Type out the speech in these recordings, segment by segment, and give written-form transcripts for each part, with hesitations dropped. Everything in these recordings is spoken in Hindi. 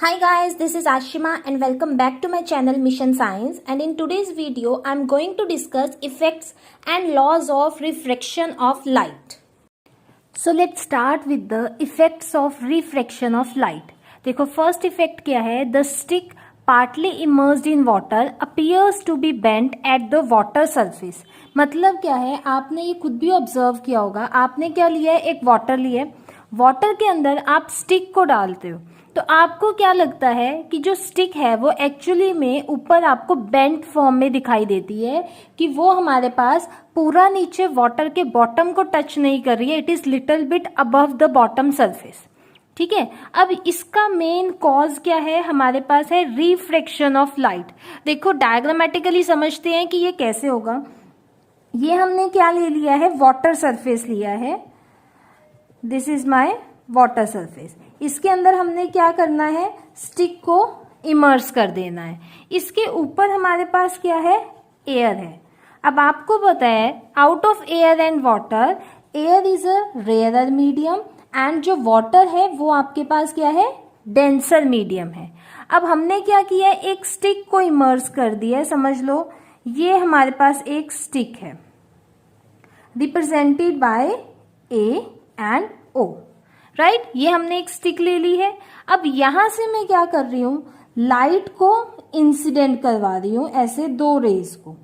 Hi guys, this is Ashima and welcome back to my channel Mission Science, and in today's video I'm going to discuss effects and laws of refraction of light. So let's start with the effects of refraction of light. देखो फर्स्ट इफेक्ट क्या है, the stick partly immersed in water appears to be bent at the water surface. मतलब क्या है, आपने ये खुद भी ऑब्जर्व किया होगा. आपने क्या लिया है, एक वाटर लिया है, वाटर के अंदर आप स्टिक को डालते हो तो आपको क्या लगता है कि जो स्टिक है वो एक्चुअली में ऊपर आपको बेंट फॉर्म में दिखाई देती है, कि वो हमारे पास पूरा नीचे वाटर के बॉटम को टच नहीं कर रही है, it is little bit above the bottom surface. ठीक है, अब इसका मेन कॉज क्या है, हमारे पास है रिफ्रैक्शन ऑफ लाइट. देखो डायग्रामेटिकली समझते हैं कि ये कैसे होगा. ये हमने क्या ले लिया है, वाटर सरफेस लिया है. This is my water surface. इसके अंदर हमने क्या करना है, स्टिक को इमर्स कर देना है. इसके ऊपर हमारे पास क्या है, एयर है. अब आपको पता है out of air and water, air is a rarer medium and जो वाटर है वो आपके पास क्या है, डेंसर मीडियम है. अब हमने क्या किया है, एक स्टिक को इमर्स कर दिया है. समझ लो ये हमारे पास एक स्टिक है represented by A and O. Right, ये हमने एक स्टिक ले ली है. अब यहां से मैं क्या कर रही हूं, लाइट को इंसिडेंट करवा रही हूं, ऐसे दो रेज को.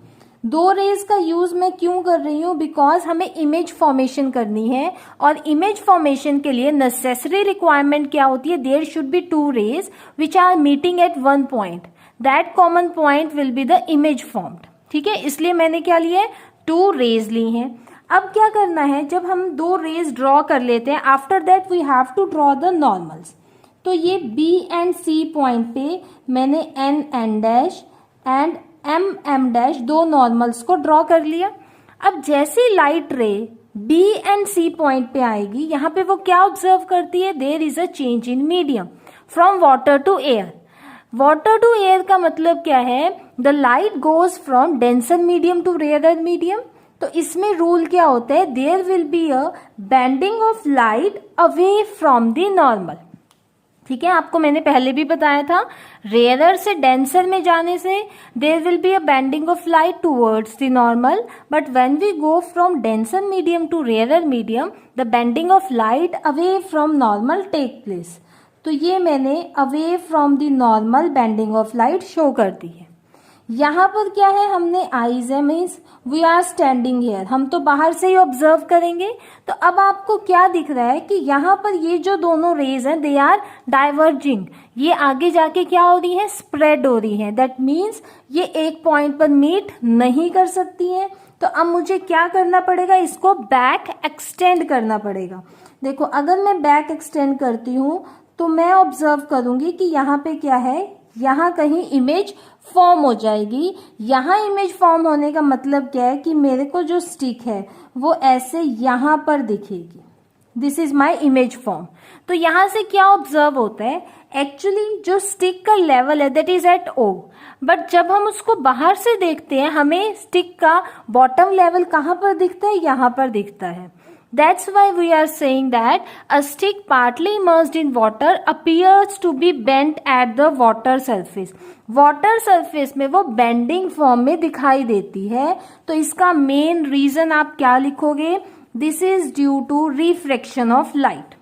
दो रेज का यूज मैं क्यों कर रही हूं, बिकॉज हमें इमेज फॉर्मेशन करनी है, और इमेज फॉर्मेशन के लिए नेसेसरी रिक्वायरमेंट क्या होती है, there should be two rays which are meeting at one point. That common point will be the image formed. ठीक है, इसलिए मैंने क्या लिया है, टू रेज ली हैं. अब क्या करना है, जब हम दो रेज ड्रॉ कर लेते हैं, after that we have to draw the normals. तो ये बी एंड सी पॉइंट पे मैंने N N dash and M M dash दो नॉर्मल्स को ड्रॉ कर लिया. अब जैसे लाइट रे बी एंड सी पॉइंट पे आएगी, यहाँ पे वो क्या ऑब्जर्व करती है, there is a change in medium from water to air. Water to air का मतलब क्या है, the light goes from denser medium to rarer medium. तो इसमें रूल क्या होता है, there will be a bending of light away from the normal. ठीक है, आपको मैंने पहले भी बताया था, रेयरर से डेंसर में जाने से there will be a bending of light towards the normal, but when we go from denser medium to rarer medium, the bending of light away from normal take place. तो ये मैंने away from the normal bending of light show कर दी है. यहाँ पर क्या है, हमने आईज है, means we are standing here, हम तो बाहर से ही ऑब्जर्व करेंगे. तो अब आपको क्या दिख रहा है कि यहाँ पर ये जो दोनों रेज हैं, दे आर डाइवर्जिंग. ये आगे जाके क्या हो रही है, स्प्रेड हो रही है. दैट मीन्स ये एक पॉइंट पर मीट नहीं कर सकती है. तो अब मुझे क्या करना पड़ेगा, इसको बैक एक्सटेंड करना पड़ेगा. देखो अगर मैं बैक एक्सटेंड करती हूँ तो मैं ऑब्जर्व करूंगी कि यहाँ पे क्या है, यहाँ कहीं इमेज फॉर्म हो जाएगी. यहाँ इमेज फॉर्म होने का मतलब क्या है कि मेरे को जो स्टिक है वो ऐसे यहाँ पर दिखेगी. This is my image form. तो यहाँ से क्या ऑब्जर्व होता है, एक्चुअली जो स्टिक का लेवल है that is at O, but जब हम उसको बाहर से देखते हैं हमें स्टिक का बॉटम लेवल कहाँ पर दिखता है, यहाँ पर दिखता है. That's why we are saying that a stick partly immersed in water appears to be bent at the water surface. Water surface में वो bending form में दिखाई देती है. तो इसका main reason आप क्या लिखोगे, this is due to refraction of light.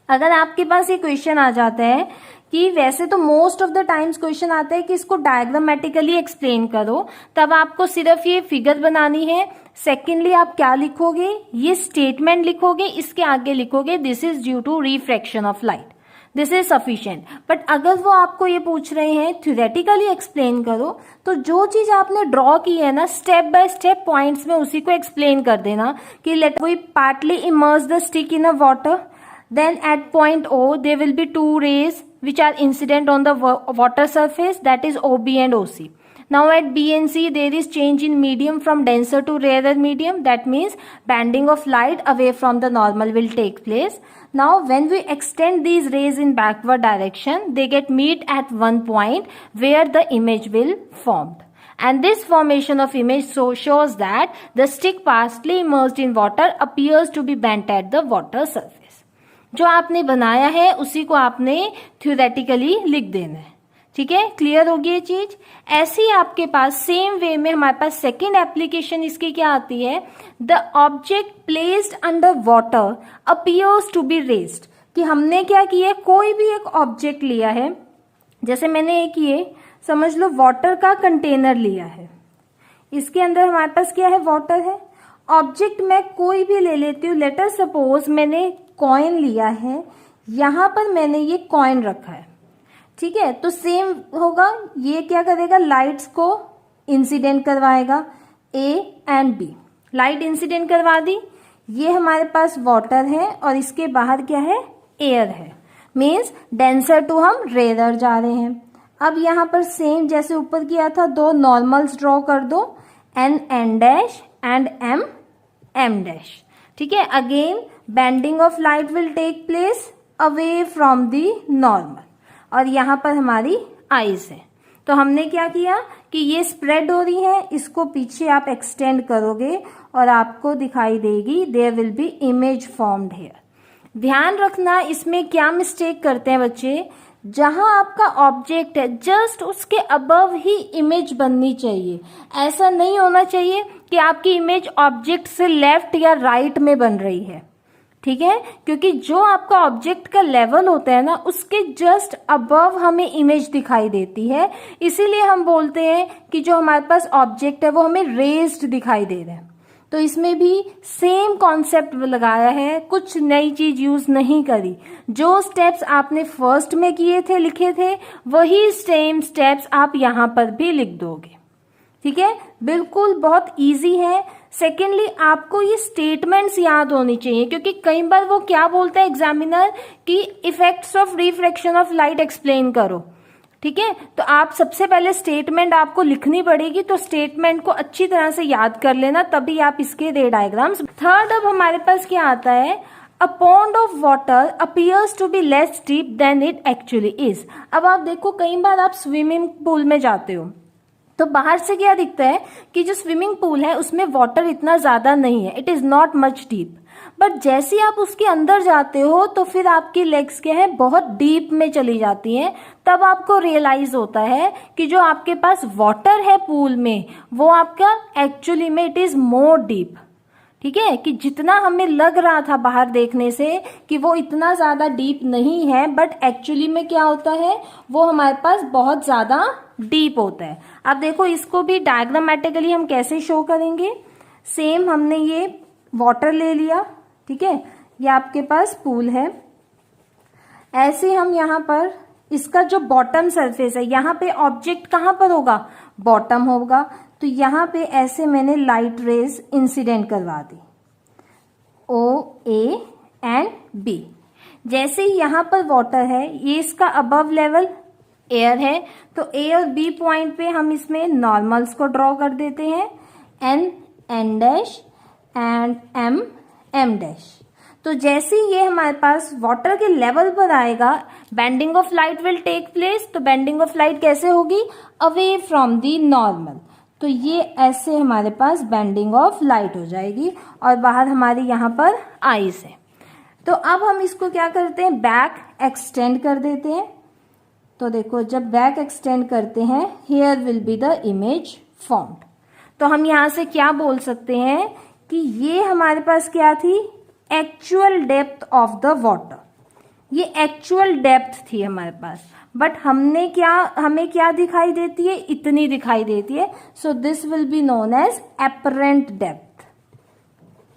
अगर आपके पास ये क्वेश्चन आ जाता है कि वैसे तो most of the times question आता है कि इसको डायग्रामेटिकली एक्सप्लेन करो, तब आपको सिर्फ ये फिगर बनानी है. सेकेंडली आप क्या लिखोगे, ये स्टेटमेंट लिखोगे, इसके आगे लिखोगे this is due to refraction of light. This is sufficient. But अगर वो आपको ये पूछ रहे हैं थ्योरेटिकली एक्सप्लेन करो, तो जो चीज आपने ड्रॉ की है ना, स्टेप बाय स्टेप पॉइंट्स में उसी को एक्सप्लेन कर देना. कि let we partly immerse the stick in a water, then at point O there will be two rays which are incident on the water surface, that is OB and OC. Now at B and C there is change in medium from denser to rarer medium, that means bending of light away from the normal will take place. Now when we extend these rays in backward direction, they get meet at one point where the image will formed. And this formation of image shows that the stick partially immersed in water appears to be bent at the water surface. जो आपने बनाया है उसी को आपने थ्योरेटिकली लिख देना है। ठीक है, क्लियर होगी ये चीज। ऐसे ही आपके पास सेम वे में हमारे पास सेकेंड एप्लीकेशन इसकी क्या आती है, the object placed under water appears to be raised, कि हमने क्या किया, कोई भी एक ऑब्जेक्ट लिया है, जैसे मैंने एक ये समझ लो वाटर का कंटेनर लिया है, इसके अंदर हमारे पास क्या है, वाटर है। ऑब्जेक्ट मैं कोई भी ले लेती हूँ, लेटर सपोज मैंने कॉइन लिया है, यहां पर मैंने ये कॉइन रखा है, ठीक है, तो सेम होगा, ये क्या करेगा, लाइट्स को इंसिडेंट करवाएगा, A and B, light incident करवा दी, ये हमारे पास वाटर है और इसके बाहर क्या है, एयर है, मीन्स डेंसर टू हम रेयर जा रहे हैं। अब यहाँ पर सेम जैसे ऊपर किया था, दो नॉर्मल्स ड्रॉ कर दो, N dash and M dash, ठीक है। Again bending of light will take place away from the normal, और यहाँ पर हमारी आईज है, तो हमने क्या किया कि ये स्प्रेड हो रही है, इसको पीछे आप एक्सटेंड करोगे और आपको दिखाई देगी, there will be image formed here. ध्यान रखना इसमें क्या मिस्टेक करते हैं बच्चे, जहां आपका ऑब्जेक्ट है जस्ट उसके अबव ही इमेज बननी चाहिए, ऐसा नहीं होना चाहिए कि आपकी इमेज ऑब्जेक्ट से लेफ्ट या राइट में बन रही है, ठीक है, क्योंकि जो आपका ऑब्जेक्ट का लेवल होता है ना, उसके जस्ट अबव हमें इमेज दिखाई देती है, इसीलिए हम बोलते हैं कि जो हमारे पास ऑब्जेक्ट है वो हमें रेज्ड दिखाई दे रहा है। तो इसमें भी सेम कॉन्सेप्ट लगाया है, कुछ नई चीज यूज नहीं करी, जो स्टेप्स आपने फर्स्ट में किए थे, लिखे थे, वही सेम स्टेप्स आप यहाँ पर भी लिख दोगे, ठीक है, बिल्कुल बहुत इजी है। सेकेंडली आपको ये स्टेटमेंट्स याद होनी चाहिए, क्योंकि कई बार वो क्या बोलता है एग्जामिनर कि effects of refraction of light explain करो, ठीक है, तो आप सबसे पहले स्टेटमेंट आपको लिखनी पड़ेगी, तो स्टेटमेंट को अच्छी तरह से याद कर लेना, तभी आप इसके रे डायग्राम्स। थर्ड अब हमारे पास क्या आता है, a pond of water appears to be less deep than it actually is. अब आप देखो कई बार आप स्विमिंग पूल में जाते हो तो बाहर से क्या दिखता है कि जो स्विमिंग पूल है उसमें वाटर इतना ज्यादा नहीं है, it is not much deep, but जैसे आप उसके अंदर जाते हो तो फिर आपकी लेग्स क्या है, बहुत डीप में चली जाती हैं, तब आपको रियलाइज होता है कि जो आपके पास वाटर है पूल में वो आपका एक्चुअली में इट इज मोर डीप, ठीक है, कि जितना हमें लग रहा था बाहर देखने से कि वो इतना ज्यादा डीप नहीं है, बट एक्चुअली में क्या होता है, वो हमारे पास बहुत ज्यादा डीप होता है। अब देखो इसको भी डायग्रामेटिकली हम कैसे शो करेंगे, सेम हमने ये वाटर ले लिया, ठीक है, ये आपके पास पूल है, ऐसे हम यहाँ पर इसका जो बॉटम सरफेस है, यहाँ पे ऑब्जेक्ट कहाँ पर होगा, बॉटम होगा, तो यहाँ पे ऐसे मैंने लाइट रेज इंसिडेंट करवा दी, ओ ए एंड बी। जैसे ही यहाँ पर वाटर है, ये इसका अबव लेवल एयर है, तो ए और बी पॉइंट पे हम इसमें नॉर्मल्स को ड्रॉ कर देते हैं, N dash and M dash. तो जैसे ये हमारे पास वाटर के लेवल पर आएगा, bending of light will take place, तो बेंडिंग ऑफ लाइट कैसे होगी, अवे फ्रॉम दी नॉर्मल, तो ये ऐसे हमारे पास बेंडिंग ऑफ लाइट हो जाएगी, और बाहर हमारी यहाँ पर आईज है। तो अब हम इसको क्या करते हैं, बैक एक्सटेंड कर देते हैं, तो देखो जब बैक एक्सटेंड करते हैं, here will be the image formed. तो हम यहाँ से क्या बोल सकते हैं कि ये हमारे पास क्या थी, actual depth of the water, ये एक्चुअल डेप्थ थी हमारे पास, बट हमें क्या दिखाई देती है, इतनी दिखाई देती है, so this will be known as apparent depth,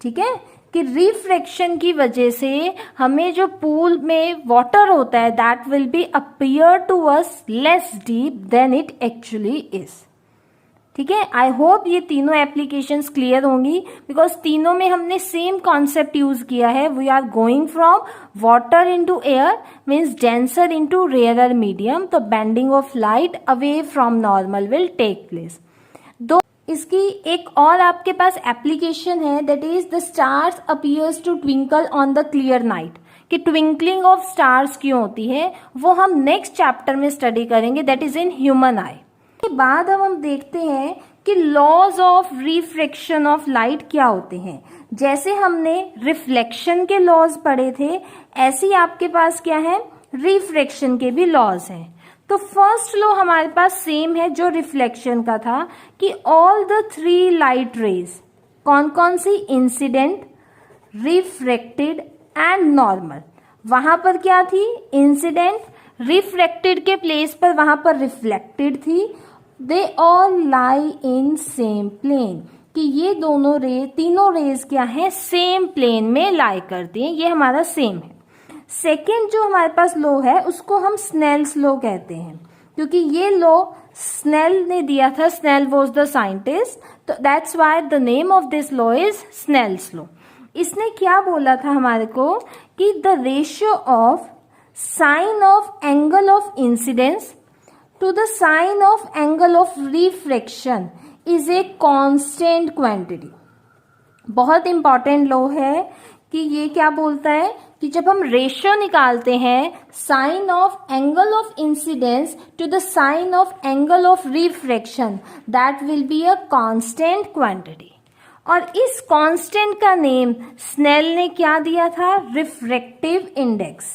ठीक है, कि रिफ्रैक्शन की वजह से हमें जो पूल में वाटर होता है that will be appear to us less deep than it actually is, ठीक है। आई होप ये तीनों एप्लीकेशंस क्लियर होंगी, बिकॉज तीनों में हमने सेम कॉन्सेप्ट यूज किया है, we are going from water into air means denser into rarer medium, तो bending of light away from normal will take place. दो इसकी एक और आपके पास एप्लीकेशन है, that is the stars appears to twinkle on the clear night, कि ट्विंकलिंग ऑफ स्टार्स क्यों होती है वो हम नेक्स्ट चैप्टर में स्टडी करेंगे, that is in human eye. के बाद अब हम देखते हैं कि laws of refraction of light क्या होते हैं। जैसे हमने रिफ्लेक्शन के लॉज पढ़े थे, ऐसे ही आपके पास क्या है, रिफ्रैक्शन के भी लॉज हैं। तो फर्स्ट लॉ हमारे पास सेम है जो रिफ्लेक्शन का था कि ऑल द 3 लाइट रेज, कौन कौन सी, इंसिडेंट, रिफ्रैक्टेड एंड नॉर्मल। वहां पर क्या थी, इंसिडेंट, रिफ्रैक्टेड के प्लेस पर वहां पर रिफ्लेक्टेड थी। They all lie in same plane, कि ये दोनों तीनों रेज क्या है, सेम प्लेन में लाई करती हैं, ये हमारा सेम है। सेकेंड जो हमारे पास लॉ है उसको हम स्नेल्स लॉ कहते हैं, क्योंकि ये लॉ स्नेल ने दिया था, स्नेल वॉज द साइंटिस्ट, तो that's why the name of this law is Snell's law. इसने क्या बोला था हमारे को कि the ratio of sine of angle of incidence to the sine of angle of refraction is a constant quantity. बहुत इंपॉर्टेंट लॉ है कि ये क्या बोलता है कि जब हम रेशियो निकालते हैं sine of angle of incidence to the sine of angle of refraction, that will be a constant quantity. और इस कांस्टेंट का नेम स्नेल ने क्या दिया था, रिफ्रैक्टिव इंडेक्स,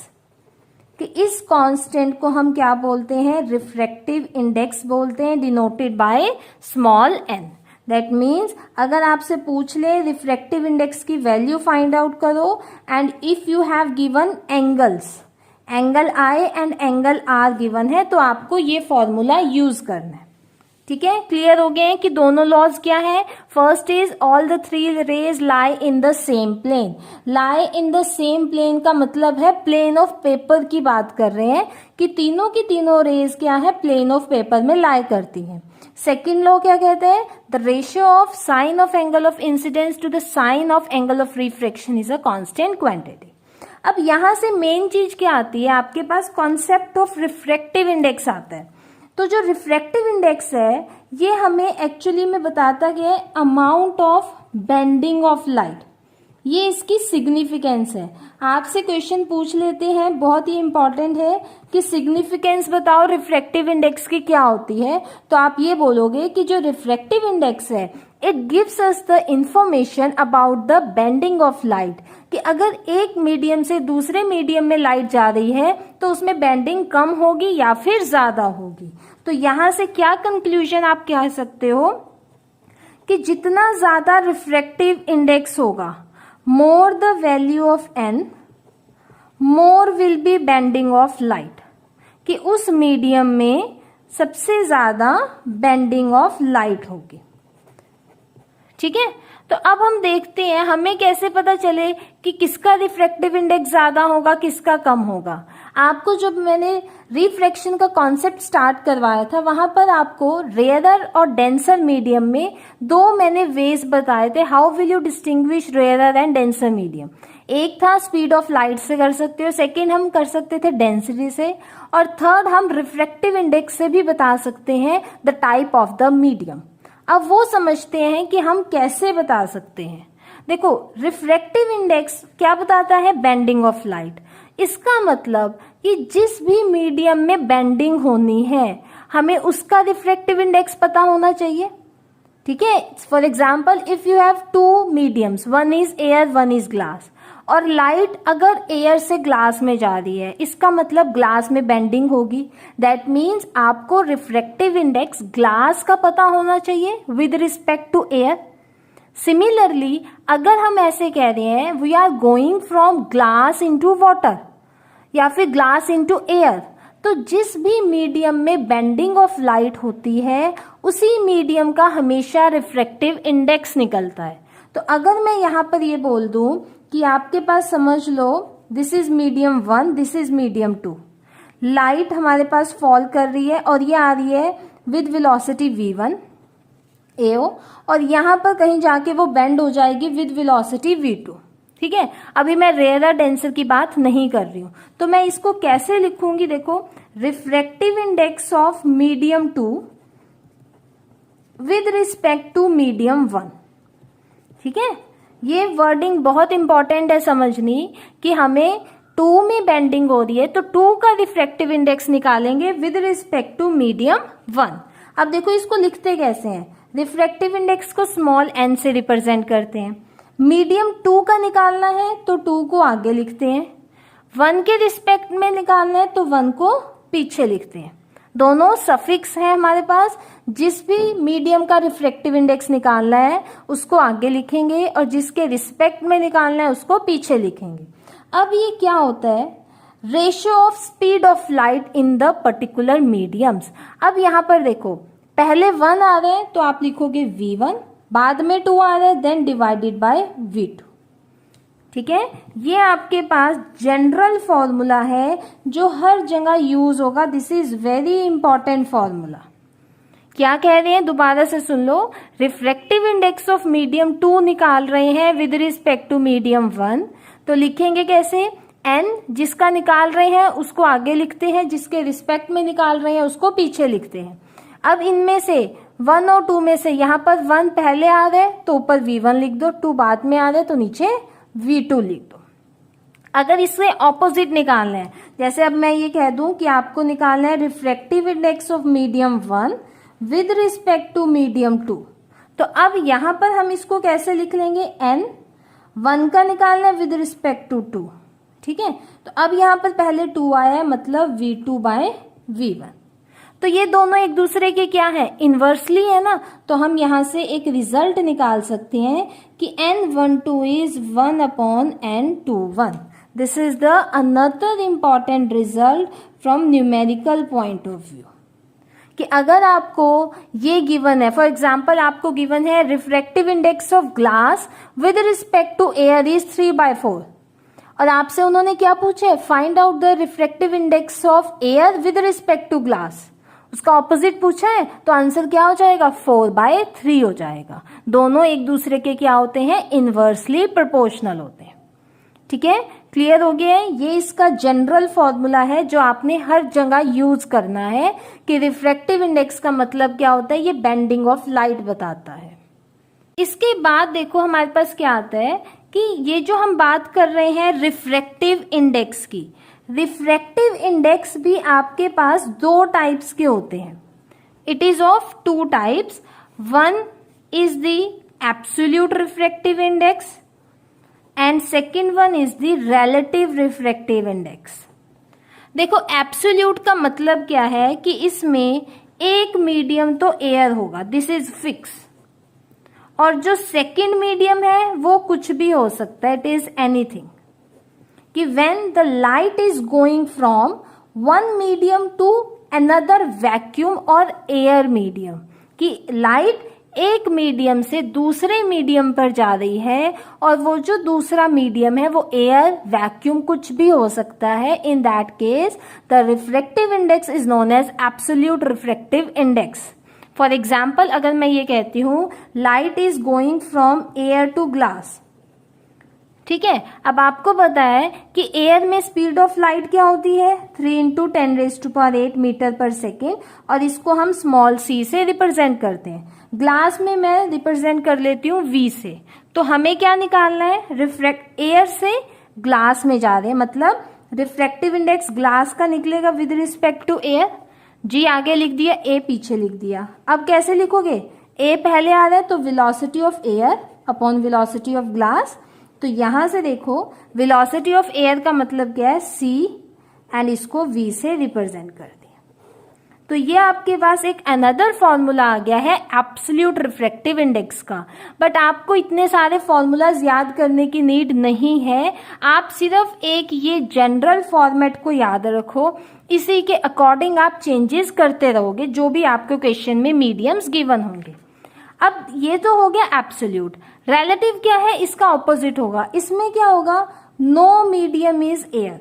कि इस कांस्टेंट को हम क्या बोलते हैं, रिफ्रैक्टिव इंडेक्स बोलते हैं, denoted by small N. That means अगर आपसे पूछ ले रिफ्रैक्टिव इंडेक्स की वैल्यू फाइंड आउट करो, and if you have given angles, angle I and angle R given है, तो आपको ये फॉर्मूला यूज करना है। ठीक है, क्लियर हो गए हैं कि दोनों लॉज क्या है। First is all the 3 rays lie in the same plane. Lie in the same plane का मतलब है प्लेन ऑफ पेपर की बात कर रहे हैं, कि तीनों की तीनों रेज क्या है, प्लेन ऑफ पेपर में लाई करती हैं। सेकेंड लॉ क्या कहते हैं, the ratio of sine of angle of incidence to the sine of angle of refraction is a constant quantity. अब यहां से मेन चीज क्या आती है, आपके पास कॉन्सेप्ट ऑफ रिफ्रैक्टिव इंडेक्स आता है। तो जो रिफ्रैक्टिव इंडेक्स है ये हमें एक्चुअली में बताता गया है amount of bending of light, ये इसकी सिग्निफिकेंस है। आपसे क्वेश्चन पूछ लेते हैं, बहुत ही इंपॉर्टेंट है कि सिग्निफिकेंस बताओ रिफ्रैक्टिव इंडेक्स की क्या होती है, तो आप ये बोलोगे कि जो रिफ्रैक्टिव इंडेक्स है it gives us the information about the bending of light, कि अगर एक मीडियम से दूसरे मीडियम में लाइट जा रही है तो उसमें बेंडिंग कम होगी या फिर ज्यादा होगी। तो यहां से क्या कंक्लूजन आप कह सकते हो कि जितना ज्यादा रिफ्रैक्टिव इंडेक्स होगा, more the value of n, more will be bending of light, कि उस मीडियम में सबसे ज्यादा बेंडिंग ऑफ लाइट होगी। ठीक है, तो अब हम देखते हैं हमें कैसे पता चले कि किसका रिफ्रैक्टिव इंडेक्स ज्यादा होगा, किसका कम होगा। आपको जब मैंने रिफ्रैक्शन का कॉन्सेप्ट स्टार्ट करवाया था वहां पर आपको रेयरर और डेंसर मीडियम में दो मैंने वेज बताए थे, how will you distinguish rarer and denser medium. एक था स्पीड ऑफ लाइट से कर सकते हो, सेकेंड हम कर सकते थे डेंसिटी से, और थर्ड हम रिफ्रैक्टिव इंडेक्स से भी बता सकते हैं the type of the medium. अब वो समझते हैं कि हम कैसे बता सकते हैं। देखो, रिफ्रैक्टिव इंडेक्स क्या बताता है, बेंडिंग ऑफ लाइट। इसका मतलब कि जिस भी मीडियम में बेंडिंग होनी है हमें उसका रिफ्रैक्टिव इंडेक्स पता होना चाहिए। ठीक है, for example if you have 2 mediums, one is air one is glass, और लाइट अगर एयर से ग्लास में जा रही है इसका मतलब ग्लास में बेंडिंग होगी। दैट मीन्स आपको रिफ्रैक्टिव इंडेक्स ग्लास का पता होना चाहिए with respect to air. Similarly अगर हम ऐसे कह रहे हैं we are going from glass into water या फिर ग्लास इनटू एयर, तो जिस भी मीडियम में बेंडिंग ऑफ लाइट होती है उसी मीडियम का हमेशा रिफ्रैक्टिव इंडेक्स निकलता है। तो अगर मैं यहां पर ये बोल दूं कि आपके पास समझ लो this is medium 1, this is medium 2, light हमारे पास फॉल कर रही है और ये आ रही है विद वेलोसिटी v1 AO, और यहां पर कहीं जाके वो बेंड हो जाएगी विद वेलोसिटी v2। ठीक है, अभी मैं रेयरर डेंसर की बात नहीं कर रही हूं, तो मैं इसको कैसे लिखूंगी, देखो, refractive index of medium 2 with respect to medium 1। ठीक है, ये वर्डिंग बहुत इंपॉर्टेंट है समझनी कि हमें 2 में बेंडिंग हो रही है तो 2 का रिफ्रैक्टिव इंडेक्स निकालेंगे विद रिस्पेक्ट टू मीडियम 1। अब देखो इसको लिखते कैसे हैं, रिफ्रैक्टिव इंडेक्स को स्मॉल n से रिप्रेजेंट करते हैं। मीडियम 2 का निकालना है तो 2 को आगे लिखते हैं, 1 के रिस्पेक्ट में निकालना है तो 1 को पीछे लिखते हैं। दोनों सफिक्स है हमारे पास, जिस भी मीडियम का रिफ्रैक्टिव इंडेक्स निकालना है उसको आगे लिखेंगे और जिसके रिस्पेक्ट में निकालना है उसको पीछे लिखेंगे। अब ये क्या होता है, ratio of speed of light in the particular mediums. अब यहाँ पर देखो, पहले 1 आ रहे हैं तो आप लिखोगे v1, बाद में 2 आ रहे हैं देन डिवाइडेड बाय v2। ठीक है, ये आपके पास जनरल फॉर्मूला है जो हर जगह यूज होगा। This is very important formula. क्या कह रहे हैं, दोबारा से सुन लो। रिफ्रैक्टिव इंडेक्स ऑफ मीडियम 2 निकाल रहे हैं विद रिस्पेक्ट टू मीडियम 1, तो लिखेंगे कैसे, n जिसका निकाल रहे हैं उसको आगे लिखते हैं, जिसके रिस्पेक्ट में निकाल रहे हैं उसको पीछे लिखते हैं। अब इनमें से 1 और 2 में से यहाँ पर 1 पहले आ रहे तो ऊपर v1 लिख दो, 2 बाद में आ रहे तो नीचे v2 लिख दो। अगर इससे ऑपोजिट निकालना है, जैसे अब मैं ये कह दूं कि आपको निकालना है refractive index of medium 1 with respect to medium 2, तो अब यहां पर हम इसको कैसे लिख लेंगे, n 1 का निकालना है विद रिस्पेक्ट टू 2। ठीक है, तो अब यहां पर पहले 2 आया है मतलब v2 बाय v1। तो ये दोनों एक दूसरे के क्या है, इनवर्सली है ना, तो हम यहां से एक रिजल्ट निकाल सकते हैं कि n12 is 1 upon n21। This is the another important result from numerical point of view, कि अगर आपको ये गिवन है, फॉर एग्जाम्पल आपको गिवन है refractive index of glass with respect to air is 3/4, और आपसे उन्होंने क्या पूछे, find out the refractive index of air with respect to glass, उसका ऑपोजिट पूछा है, तो आंसर क्या हो जाएगा, 4/3 हो जाएगा। दोनों एक दूसरे के क्या होते हैं, इनवर्सली प्रोपोर्शनल होते हैं। ठीक है, क्लियर हो गया है। ये इसका जनरल फॉर्मूला है जो आपने हर जगह यूज करना है कि रिफ्रैक्टिव इंडेक्स का मतलब क्या होता है, ये बेंडिंग ऑफ लाइट बताता है। इसके बाद देखो हमारे पास क्या आता है कि ये जो हम बात कर रहे हैं रिफ्रैक्टिव इंडेक्स की, रिफ्रैक्टिव इंडेक्स भी आपके पास 2 टाइप्स के होते हैं। It is of 2 types. One is the absolute refractive index and second one is the relative refractive index. देखो एब्सोल्यूट का मतलब क्या है कि इसमें एक मीडियम तो एयर होगा, दिस इज फिक्स, और जो सेकेंड मीडियम है वो कुछ भी हो सकता है, इट इज एनीथिंग। कि when the light is going from one medium to another vacuum और air medium, कि लाइट एक मीडियम से दूसरे मीडियम पर जा रही है और वो जो दूसरा मीडियम है वो एयर, वैक्यूम, कुछ भी हो सकता है। In that case the refractive index is known as absolute refractive index. For example अगर मैं ये कहती हूँ light is going from air to glass, ठीक है, अब आपको पता है कि एयर में स्पीड ऑफ लाइट क्या होती है, 3 × 10⁸ मीटर पर सेकेंड, और इसको हम स्मॉल c से रिप्रेजेंट करते हैं। ग्लास में मैं रिप्रेजेंट कर लेती हूँ v से। तो हमें क्या निकालना है, रिफ्रैक्ट एयर से ग्लास में जा रहे हैं, मतलब रिफ्रैक्टिव इंडेक्स ग्लास का निकलेगा विद रिस्पेक्ट टू एयर। जी आगे लिख दिया, ए पीछे लिख दिया। अब कैसे लिखोगे, ए पहले आ रहा है तो velocity of air upon velocity of glass. तो यहां से देखो वेलोसिटी ऑफ एयर का मतलब क्या है, c, एंड इसको v से रिप्रेजेंट कर दिया। तो ये आपके पास एक अनदर फॉर्मूला आ गया है एब्सोल्यूट रिफ्रैक्टिव इंडेक्स का। बट आपको इतने सारे फॉर्मूलाज याद करने की नीड नहीं है, आप सिर्फ एक ये जनरल फॉर्मेट को याद रखो, इसी के अकॉर्डिंग आप चेंजेस करते रहोगे जो भी आपके क्वेश्चन में मीडियम्स गिवन होंगे। अब ये तो हो गया एब्सोल्यूट। रिलेटिव क्या है, इसका ऑपोजिट होगा। इसमें क्या होगा, नो मीडियम इज एयर,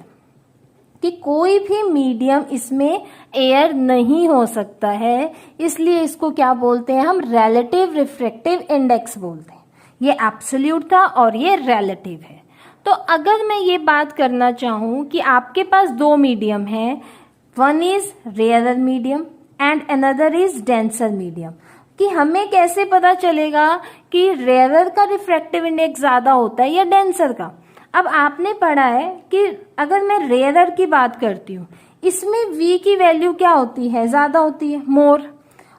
कि कोई भी मीडियम इसमें एयर नहीं हो सकता है, इसलिए इसको क्या बोलते हैं हम, रिलेटिव रिफ्रैक्टिव इंडेक्स बोलते हैं। ये एब्सोल्यूट था और ये रिलेटिव है। तो अगर मैं ये बात करना चाहूं कि आपके पास 2 मीडियम है, one is rarer medium and another is denser medium, कि हमें कैसे पता चलेगा कि रेयरर का रिफ्रैक्टिव इंडेक्स ज्यादा होता है या डेंसर का। अब आपने पढ़ा है कि अगर मैं रेयरर की बात करती हूँ, इसमें v की वैल्यू क्या होती है, ज्यादा होती है, मोर,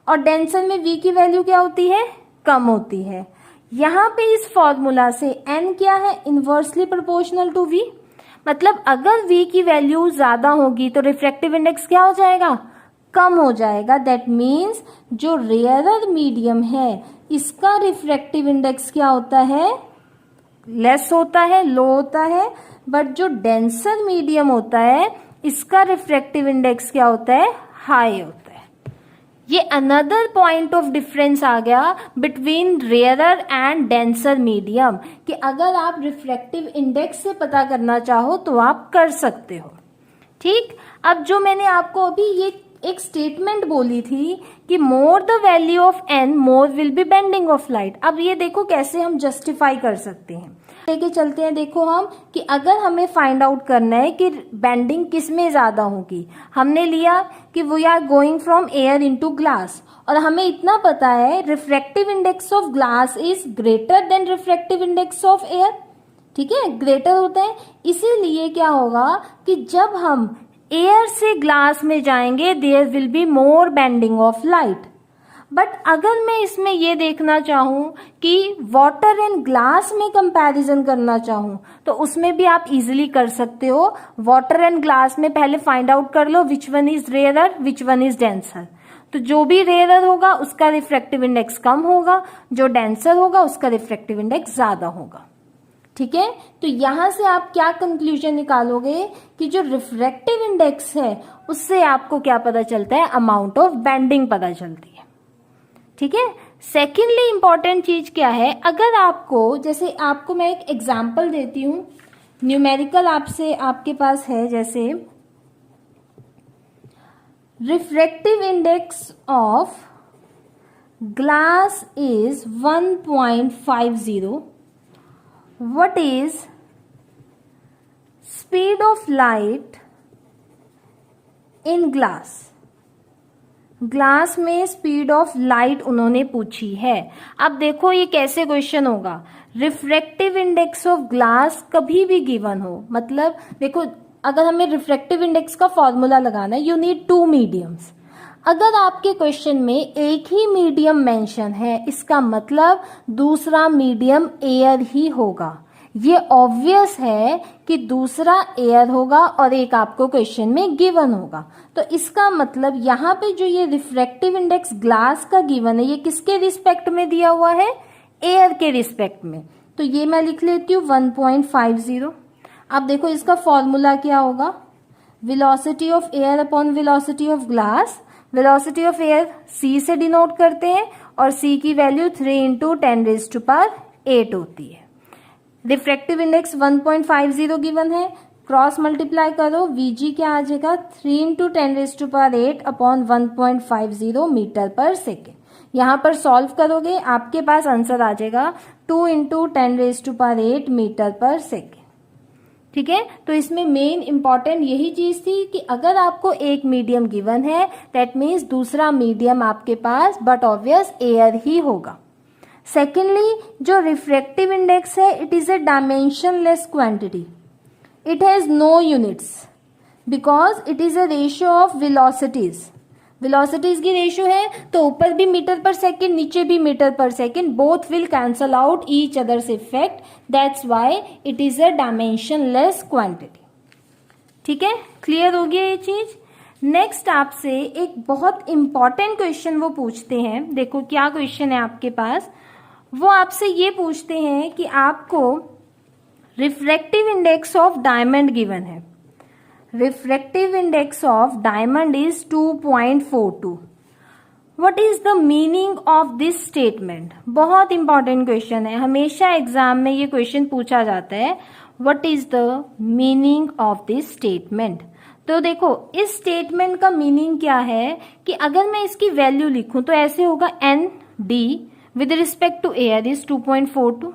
और डेंसर में v की वैल्यू क्या होती है, कम होती है। यहाँ पे इस फॉर्मूला से n क्या है, इनवर्सली प्रोपोर्शनल टू v, मतलब अगर v की वैल्यू ज्यादा होगी तो रिफ्रैक्टिव इंडेक्स क्या हो जाएगा, कम हो जाएगा। दैट मीन्स जो रेयरर मीडियम है इसका रिफ्रैक्टिव इंडेक्स क्या होता है, लेस होता है, लो होता है। बट जो डेंसर मीडियम होता है इसका रिफ्रैक्टिव इंडेक्स क्या होता है, हाई होता है। ये अनदर पॉइंट ऑफ डिफरेंस आ गया between rarer and denser medium, कि अगर आप रिफ्रैक्टिव इंडेक्स से पता करना चाहो तो आप कर सकते हो। ठीक, अब जो मैंने आपको अभी ये एक स्टेटमेंट बोली थी कि more the value of n more will be bending of light. अब ये देखो कैसे हम जस्टिफाई कर सकते हैं, लेके चलते हैं। देखो हम कि अगर हमें फाइंड आउट करना है कि बेंडिंग किस में ज्यादा होगी, हमने लिया कि we are going from air into glass, और हमें इतना पता है refractive index of glass is greater than refractive index of air. ठीक है, ग्रेटर होता है, इसीलिए क्या होगा कि जब हम एयर से ग्लास में जाएंगे there will be more bending of light. But अगर मैं इसमें ये देखना चाहूं कि वाटर एंड ग्लास में कंपैरिजन करना चाहूं तो उसमें भी आप इजीली कर सकते हो। वाटर एंड ग्लास में पहले फाइंड आउट कर लो which one is rarer which one is denser. तो जो भी रेयरर होगा उसका रिफ्रैक्टिव इंडेक्स कम होगा, जो डेंसर होगा उसका रिफ्रैक्टिव इंडेक्स ज्यादा होगा। ठीक है, तो यहां से आप क्या कंक्लूजन निकालोगे कि जो रिफ्रैक्टिव इंडेक्स है उससे आपको क्या पता चलता है, अमाउंट ऑफ बेंडिंग पता चलती है। ठीक है, सेकेंडली इंपॉर्टेंट चीज क्या है, अगर आपको, जैसे आपको मैं एक एग्जांपल देती हूं, न्यूमेरिकल आपसे आपके पास है, जैसे refractive index of glass is 1.50, what is speed of light in glass। Glass में स्पीड ऑफ लाइट उन्होंने पूछी है। अब देखो ये कैसे क्वेश्चन होगा, रिफ्रैक्टिव इंडेक्स ऑफ ग्लास कभी भी गिवन हो, मतलब देखो अगर हमें रिफ्रैक्टिव इंडेक्स का फॉर्मूला लगाना है, यू नीड 2 मीडियम्स। अगर आपके क्वेश्चन में एक ही मीडियम मेंशन है, इसका मतलब दूसरा मीडियम एयर ही होगा। ये ऑब्वियस है कि दूसरा एयर होगा और एक आपको क्वेश्चन में गिवन होगा। तो इसका मतलब यहाँ पे जो ये रिफ्रैक्टिव इंडेक्स ग्लास का गिवन है, ये किसके रिस्पेक्ट में दिया हुआ है, एयर के रिस्पेक्ट में। तो ये मैं लिख लेती हूँ 1.50। अब देखो इसका फॉर्मूला क्या होगा, velocity of air upon velocity of glass. Velocity of air c से डिनोट करते हैं और c की वैल्यू 3 × 10⁸ होती है। रिफ्रैक्टिव इंडेक्स 1.50 गिवन है, क्रॉस मल्टीप्लाई करो, vg क्या आ जाएगा 3 × 10⁸ अपॉन 1.50 मीटर पर सेकेंड। यहाँ पर सॉल्व करोगे आपके पास आंसर आ जाएगा 2 × 10⁸ मीटर पर सेकेंड। ठीक है, तो इसमें मेन इंपॉर्टेंट यही चीज थी कि अगर आपको एक मीडियम गिवन है दैट मीन्स दूसरा मीडियम आपके पास बट ऑब्वियस एयर ही होगा। सेकेंडली जो रिफ्रैक्टिव इंडेक्स है it is a dimensionless quantity, it has no units because it is a ratio of velocities. Velocities की रेशियो है तो ऊपर भी मीटर पर सेकेंड नीचे भी मीटर पर second, both will cancel out each others effect, that's why it is a dimensionless quantity. ठीक है, क्लियर हो गया ये चीज। नेक्स्ट आपसे एक बहुत इंपॉर्टेंट क्वेश्चन वो पूछते हैं, देखो क्या क्वेश्चन है आपके पास, वो आपसे ये पूछते हैं कि आपको refractive index of diamond given है, refractive index of diamond is 2.42, what is the meaning of this statement. बहुत इंपॉर्टेंट क्वेश्चन है, हमेशा एग्जाम में ये क्वेश्चन पूछा जाता है, what is the meaning of this statement. तो देखो इस स्टेटमेंट का मीनिंग क्या है कि अगर मैं इसकी वैल्यू लिखूं तो ऐसे होगा N D with respect to air is 2.42,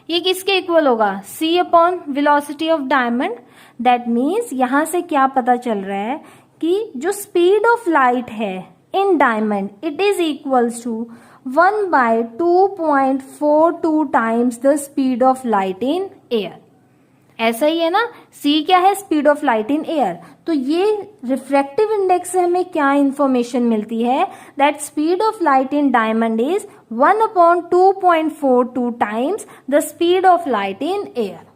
ये किसके इक्वल होगा, c upon velocity of diamond. That means यहां से क्या पता चल रहा है कि जो स्पीड ऑफ लाइट है in diamond it is equals to 1/2.42 times the speed of light in air. ऐसा ही है ना, c क्या है, speed of light in air. तो ये रिफ्रैक्टिव इंडेक्स से हमें क्या इंफॉर्मेशन मिलती है, that speed of light in diamond is 1/2.42 times the speed of light in air.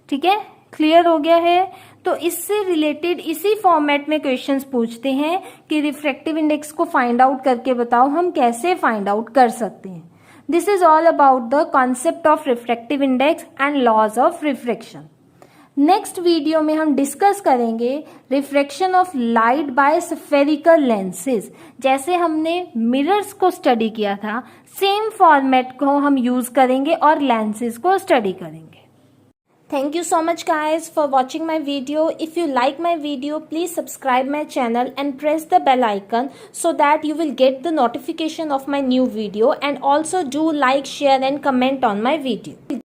ठीक है, क्लियर हो गया है। तो इससे रिलेटेड इसी फॉर्मेट में क्वेश्चंस पूछते हैं कि रिफ्रैक्टिव इंडेक्स को फाइंड आउट करके बताओ हम कैसे फाइंड आउट कर सकते हैं। This is all about the concept of refractive index and laws of refraction. Next video में हम डिस्कस करेंगे refraction of light by spherical lenses. जैसे हमने मिरर्स को स्टडी किया था, सेम फॉर्मेट को हम यूज करेंगे और लेंसेज को स्टडी करेंगे। Thank you so much guys for watching my video. If you like my video, please subscribe my channel and press the bell icon so that you will get the notification of my new video, and also do like, share and comment on my video.